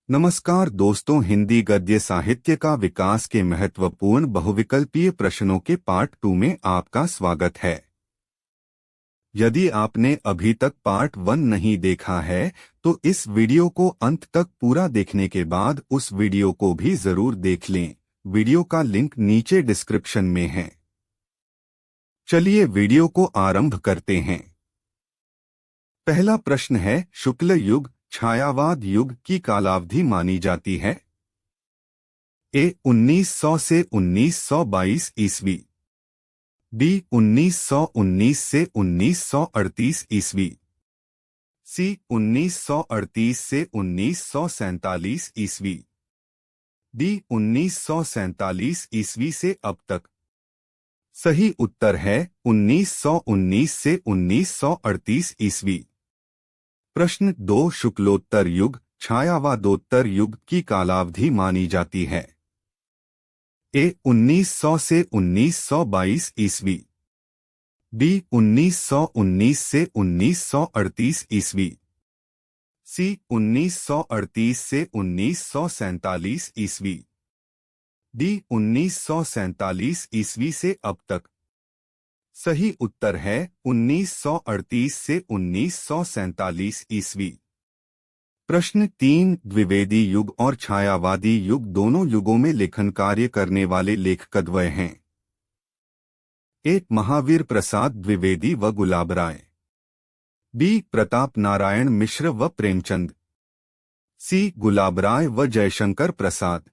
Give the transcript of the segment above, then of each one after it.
नमस्कार दोस्तों, हिंदी गद्य साहित्य का विकास के महत्वपूर्ण बहुविकल्पीय प्रश्नों के पार्ट 2 में आपका स्वागत है। यदि आपने अभी तक पार्ट 1 नहीं देखा है तो इस वीडियो को अंत तक पूरा देखने के बाद उस वीडियो को भी जरूर देख लें। वीडियो का लिंक नीचे डिस्क्रिप्शन में है। चलिए वीडियो को आरंभ करते हैं। पहला प्रश्न है, शुक्ल युग छायावाद युग की कालावधि मानी जाती है। ए 1900 से 1922 ईस्वी, बी 1919 से 1938 ईस्वी, सी 1938 से 1947 ईस्वी, डी 1947 ईस्वी से अब तक। सही उत्तर है 1919 से 1938 ईस्वी। प्रश्न 2, शुक्लोत्तर युग छायावादोत्तर युग की कालावधि मानी जाती है। ए 1900 से 1922 ईस्वी, बी 1919 से 1938 ईस्वी, सी 1938 से 1947 ईस्वी, डी 1947 ईस्वी से अब तक। सही उत्तर है 1938 से 1947 ईस्वी। प्रश्न 3, द्विवेदी युग और छायावादी युग दोनों युगों में लेखन कार्य करने वाले लेखकद्वय हैं। ए महावीर प्रसाद द्विवेदी व गुलाब राय, बी प्रताप नारायण मिश्र व प्रेमचंद, सी गुलाब राय व जयशंकर प्रसाद,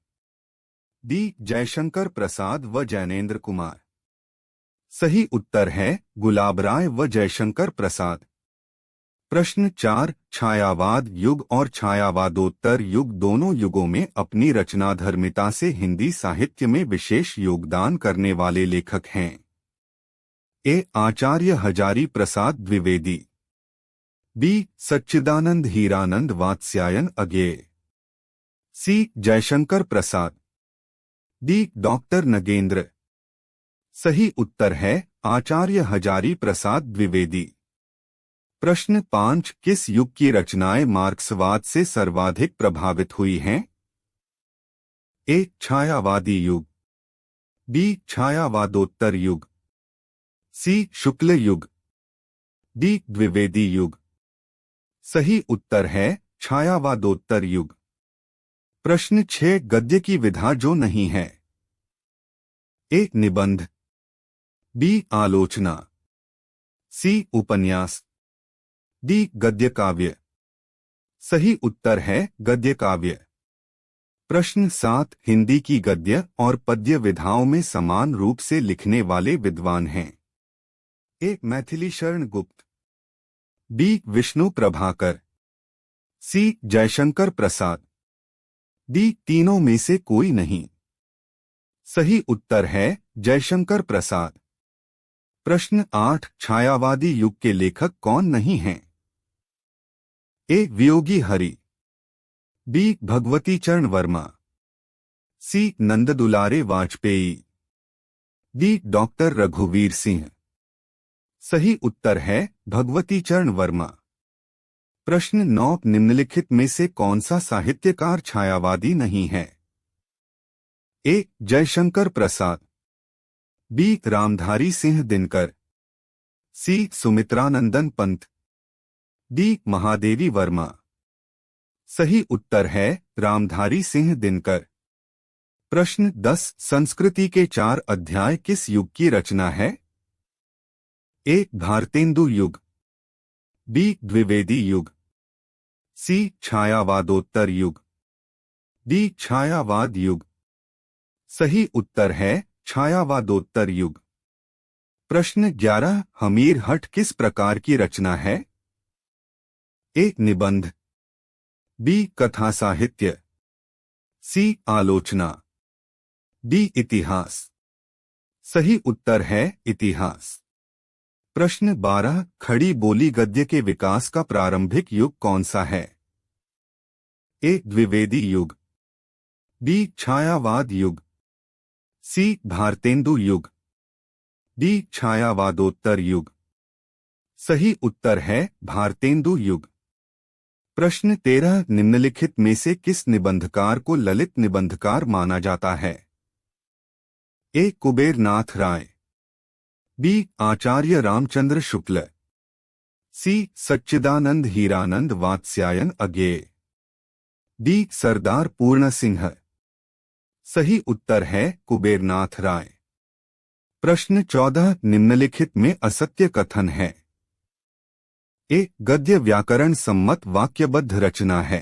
डी जयशंकर प्रसाद व जैनेन्द्र कुमार। सही उत्तर है गुलाब राय व जयशंकर प्रसाद। प्रश्न 4, छायावाद युग और छायावादोत्तर युग दोनों युगों में अपनी रचनाधर्मिता से हिंदी साहित्य में विशेष योगदान करने वाले लेखक हैं। ए आचार्य हजारी प्रसाद द्विवेदी, बी सच्चिदानंद हीरानंद वात्स्यायन अज्ञेय, सी जयशंकर प्रसाद, डी डॉक्टर नगेंद्र। सही उत्तर है आचार्य हजारी प्रसाद द्विवेदी। प्रश्न 5, किस युग की रचनाएं मार्क्सवाद से सर्वाधिक प्रभावित हुई हैं। ए छायावादी युग, बी छायावादोत्तर युग, सी शुक्ल युग, डी द्विवेदी युग। सही उत्तर है छायावादोत्तर युग। प्रश्न 6, गद्य की विधा जो नहीं है। ए निबंध, बी आलोचना, सी उपन्यास, डी गद्य काव्य। सही उत्तर है गद्य काव्य। प्रश्न 7, हिंदी की गद्य और पद्य विधाओं में समान रूप से लिखने वाले विद्वान हैं। ए मैथिली शरण गुप्त, बी विष्णु प्रभाकर, सी जयशंकर प्रसाद, डी तीनों में से कोई नहीं। सही उत्तर है जयशंकर प्रसाद। प्रश्न 8, छायावादी युग के लेखक कौन नहीं हैं। ए वियोगी हरि, बी भगवती चरण वर्मा, सी नंददुलारे वाजपेयी, डी डॉक्टर रघुवीर सिंह। सही उत्तर है भगवती चरण वर्मा। प्रश्न 9, निम्नलिखित में से कौन सा साहित्यकार छायावादी नहीं है। ए जयशंकर प्रसाद, बी रामधारी सिंह दिनकर, सी सुमित्रानंदन पंत, डी महादेवी वर्मा। सही उत्तर है रामधारी सिंह दिनकर। प्रश्न 10, संस्कृति के 4 अध्याय किस युग की रचना है। ए भारतेंदु युग, बी द्विवेदी युग, सी छायावादोत्तर युग, डी छायावाद युग। सही उत्तर है छायावादोत्तर युग। प्रश्न 11, हमीर हठ किस प्रकार की रचना है। ए निबंध, बी कथा साहित्य, सी आलोचना, डी इतिहास। सही उत्तर है इतिहास। प्रश्न 12, खड़ी बोली गद्य के विकास का प्रारंभिक युग कौन सा है। ए द्विवेदी युग, बी छायावाद युग, सी भारतेंदु युग, डी छायावादोत्तर युग। सही उत्तर है भारतेंदु युग। प्रश्न 13 निम्नलिखित में से किस निबंधकार को ललित निबंधकार माना जाता है? ए. कुबेर नाथ राय, बी. आचार्य रामचंद्र शुक्ल, सी. सच्चिदानंद हीरानंद वात्स्यायन अज्ञेय, डी. सरदार पूर्ण सिंह। सही उत्तर है कुबेरनाथ राय। प्रश्न 14 निम्नलिखित में असत्य कथन है। ए. गद्य व्याकरण सम्मत वाक्यबद्ध रचना है,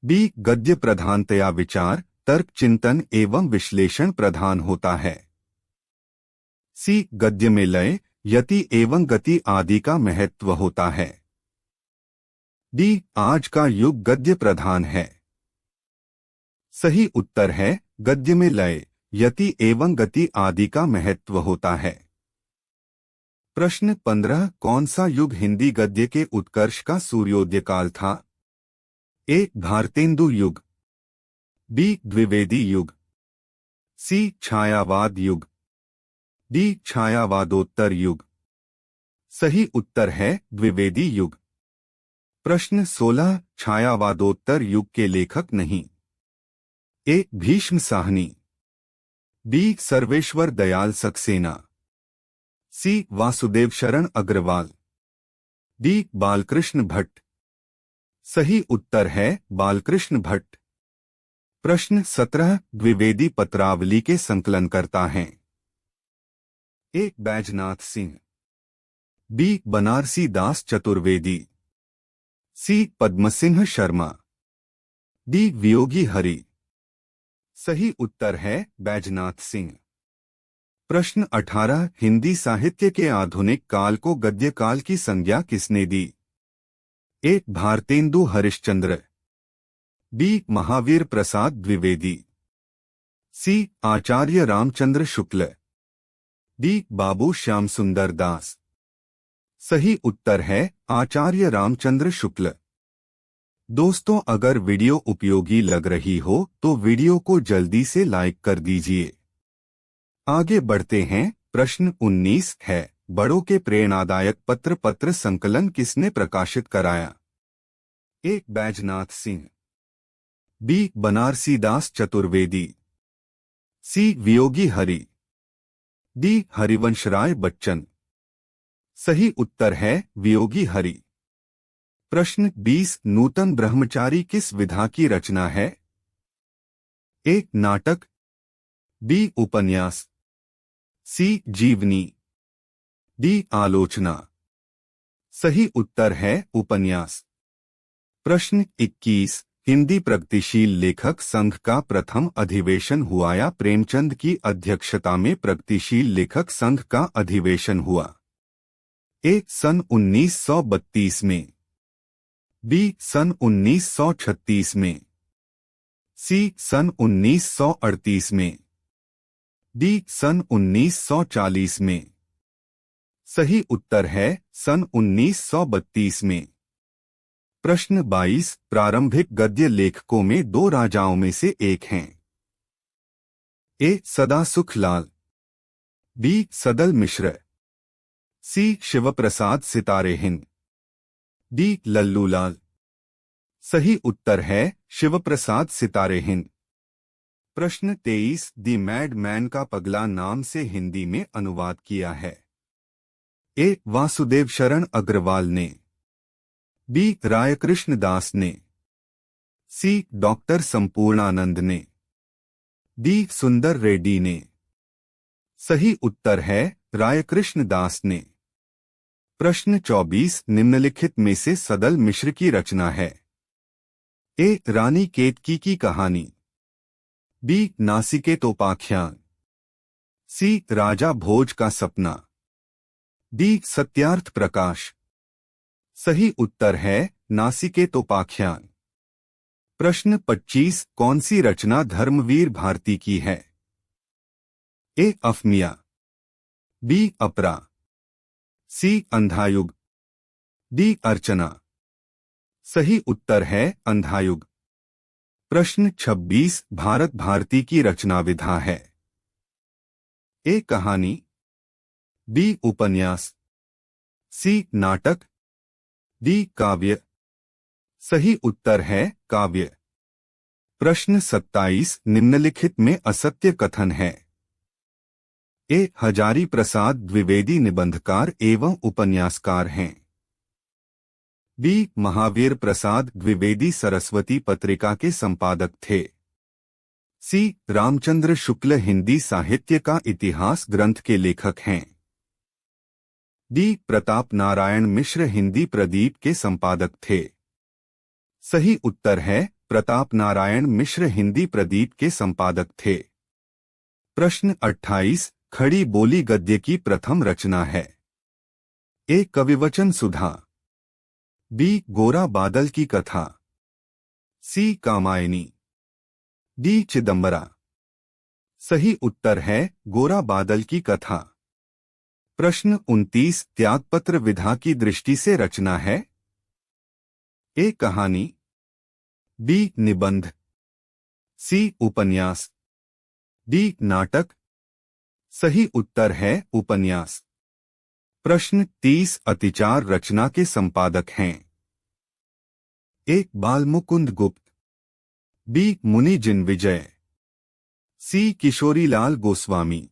बी. गद्य प्रधानतया विचार, तर्क, चिंतन एवं विश्लेषण प्रधान होता है, सी. गद्य में लय, यति एवं गति आदि का महत्व होता है, डी. आज का युग गद्य प्रधान है। सही उत्तर है गद्य में लय, यति एवं गति आदि का महत्व होता है। प्रश्न 15 कौन सा युग हिंदी गद्य के उत्कर्ष का सूर्योदय काल था? ए. भारतेंदु युग, बी. द्विवेदी युग, सी. छायावाद युग, डी. छायावादोत्तर युग। सही उत्तर है द्विवेदी युग। प्रश्न 16 छायावादोत्तर युग के लेखक नहीं। ए. भीष्म साहनी, बी. सर्वेश्वर दयाल सक्सेना, सी. वासुदेव शरण अग्रवाल, डी. बालकृष्ण भट्ट। सही उत्तर है बालकृष्ण भट्ट। प्रश्न 17 द्विवेदी पत्रावली के संकलन करता है। ए. बैजनाथ सिंह, बी. बनारसी दास चतुर्वेदी, सी. पद्मसिंह शर्मा, डी. वियोगी हरि। सही उत्तर है बैजनाथ सिंह। प्रश्न 18 हिंदी साहित्य के आधुनिक काल को गद्य काल की संज्ञा किसने दी? ए. भारतेंदु हरिश्चंद्र, बी. महावीर प्रसाद द्विवेदी, सी. आचार्य रामचंद्र शुक्ल, डी. बाबू श्याम सुंदर दास। सही उत्तर है आचार्य रामचंद्र शुक्ल। दोस्तों अगर वीडियो उपयोगी लग रही हो तो वीडियो को जल्दी से लाइक कर दीजिए। आगे बढ़ते हैं। प्रश्न 19 है बड़ों के प्रेरणादायक पत्र संकलन किसने प्रकाशित कराया? ए. बैजनाथ सिंह, बी. बनारसी दास चतुर्वेदी, सी. वियोगी हरि, डी. हरिवंशराय बच्चन। सही उत्तर है वियोगी हरि। प्रश्न 20 नूतन ब्रह्मचारी किस विधा की रचना है? ए. नाटक, बी. उपन्यास, सी. जीवनी, डी. आलोचना। सही उत्तर है उपन्यास। प्रश्न 21 हिंदी प्रगतिशील लेखक संघ का प्रथम अधिवेशन हुआ या प्रेमचंद की अध्यक्षता में प्रगतिशील लेखक संघ का अधिवेशन हुआ? ए. सन 1932 में, बी. सन 1936 में, सी. सन 1938 में, डी. सन 1940 में। सही उत्तर है सन 1932 में। प्रश्न 22 प्रारंभिक गद्य लेखकों में दो राजाओं में से एक हैं। ए. सदासुख लाल, बी. सदल मिश्र, सी. शिवप्रसाद सितारे हिंद, डी. लल्लूलाल। सही उत्तर है शिवप्रसाद सितारे हिंद। प्रश्न 23 दी मैड मैन का पगला नाम से हिंदी में अनुवाद किया है? ए. वासुदेव शरण अग्रवाल ने, बी. रायकृष्ण दास ने, सी. डॉक्टर संपूर्णानंद ने, डी. सुंदर रेड्डी ने। सही उत्तर है रायकृष्ण दास ने। प्रश्न 24 निम्नलिखित में से सदल मिश्र की रचना है? ए. रानी केतकी की कहानी, बी. नासिकेतोपाख्यान, सी. राजा भोज का सपना, डी. सत्यार्थ प्रकाश। सही उत्तर है नासिकेतोपाख्यान। प्रश्न 25 कौन सी रचना धर्मवीर भारती की है? ए. अफमिया, बी. अपरा, सी. अंधायुग, डी. अर्चना। सही उत्तर है अंधायुग। प्रश्न 26 भारत भारती की रचना विधा है? ए. कहानी, बी. उपन्यास, सी. नाटक, डी. काव्य, सही उत्तर है काव्य। प्रश्न 27 निम्नलिखित में असत्य कथन है। ए हजारी प्रसाद द्विवेदी निबंधकार एवं उपन्यासकार हैं। बी महावीर प्रसाद द्विवेदी सरस्वती पत्रिका के संपादक थे। सी रामचंद्र शुक्ल हिंदी साहित्य का इतिहास ग्रंथ के लेखक हैं। डी प्रताप नारायण मिश्र हिंदी प्रदीप के संपादक थे। सही उत्तर है प्रताप नारायण मिश्र हिंदी प्रदीप के संपादक थे। प्रश्न 28 खड़ी बोली गद्य की प्रथम रचना है। ए कविवचन सुधा। बी गोरा बादल की कथा। सी कामायनी। डी चिदंबरा। सही उत्तर है गोरा बादल की कथा। प्रश्न 29 त्यागपत्र विधा की दृष्टि से रचना है। ए कहानी। बी निबंध। सी उपन्यास। डी नाटक। सही उत्तर है उपन्यास। प्रश्न 30 अतिचार रचना के संपादक हैं। ए बालमुकुंद गुप्त। बी मुनि जिनविजय। सी किशोरीलाल गोस्वामी।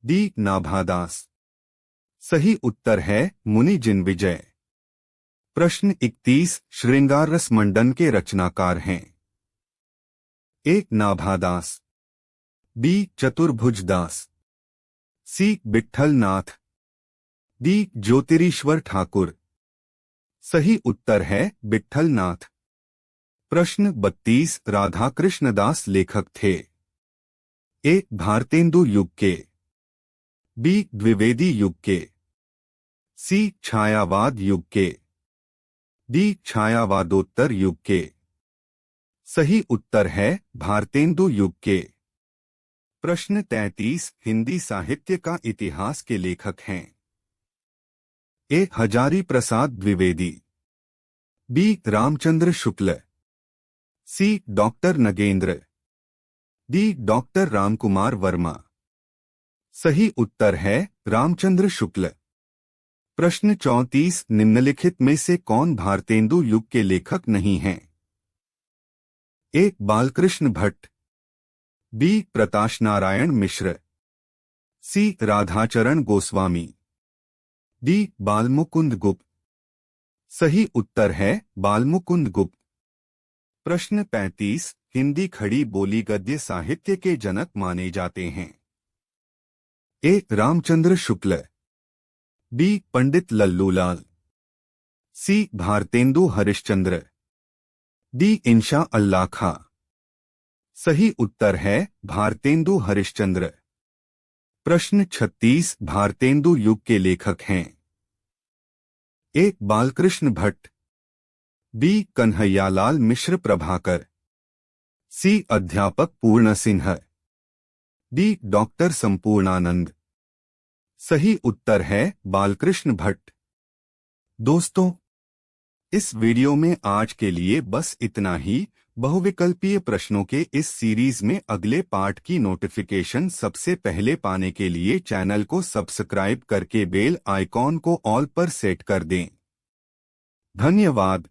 डी नाभादास। सही उत्तर है मुनि जिनविजय। प्रश्न 31 श्रृंगार रस मंडन के रचनाकार हैं। ए नाभादास। बी चतुर्भुज दास। सी विट्ठल नाथ। डी ज्योतिरीश्वर ठाकुर। सही उत्तर है विट्ठल नाथ। प्रश्न 32 राधा कृष्णदास लेखक थे। ए भारतेंदु युग के। बी द्विवेदी युग के। सी छायावाद युग के। डी छायावादोत्तर युग के। सही उत्तर है भारतेंदु युग के। प्रश्न 33 हिंदी साहित्य का इतिहास के लेखक हैं। A Hazari Prasad Dwivedi. B Ramchandra Shukla. C doctor Nagendra. D doctor Ramkumar Verma. सही उत्तर है रामचंद्र शुक्ल। प्रश्न 34 निम्नलिखित में से कौन भारतेंदु युग के लेखक नहीं हैं। ए बालकृष्ण भट्ट। बी प्रताश नारायण मिश्र। सी राधाचरण गोस्वामी। डी बालमुकुंद गुप्त। सही उत्तर है बालमुकुंद गुप्त। प्रश्न 35 हिंदी खड़ी बोली गद्य साहित्य के जनक माने जाते हैं। ए रामचंद्र शुक्ल। बी पंडित लल्लूलाल। सी भारतेंदु हरिश्चंद्र। डी इंशा अल्लाह खां। सही उत्तर है भारतेंदु हरिश्चंद्र। प्रश्न 36 भारतेंदु युग के लेखक हैं। ए बालकृष्ण भट्ट। बी कन्हैयालाल मिश्र प्रभाकर। सी अध्यापक पूर्ण सिंह। D doctor Sampurnanand. सही उत्तर है बालकृष्ण भट्ट। दोस्तों, इस वीडियो में आज के लिए बस इतना ही। बहुविकल्पीय प्रश्नों के इस सीरीज में अगले पार्ट की नोटिफिकेशन सबसे पहले पाने के लिए चैनल को सब्सक्राइब करके बेल आइकॉन को ऑल पर सेट कर दें। धन्यवाद।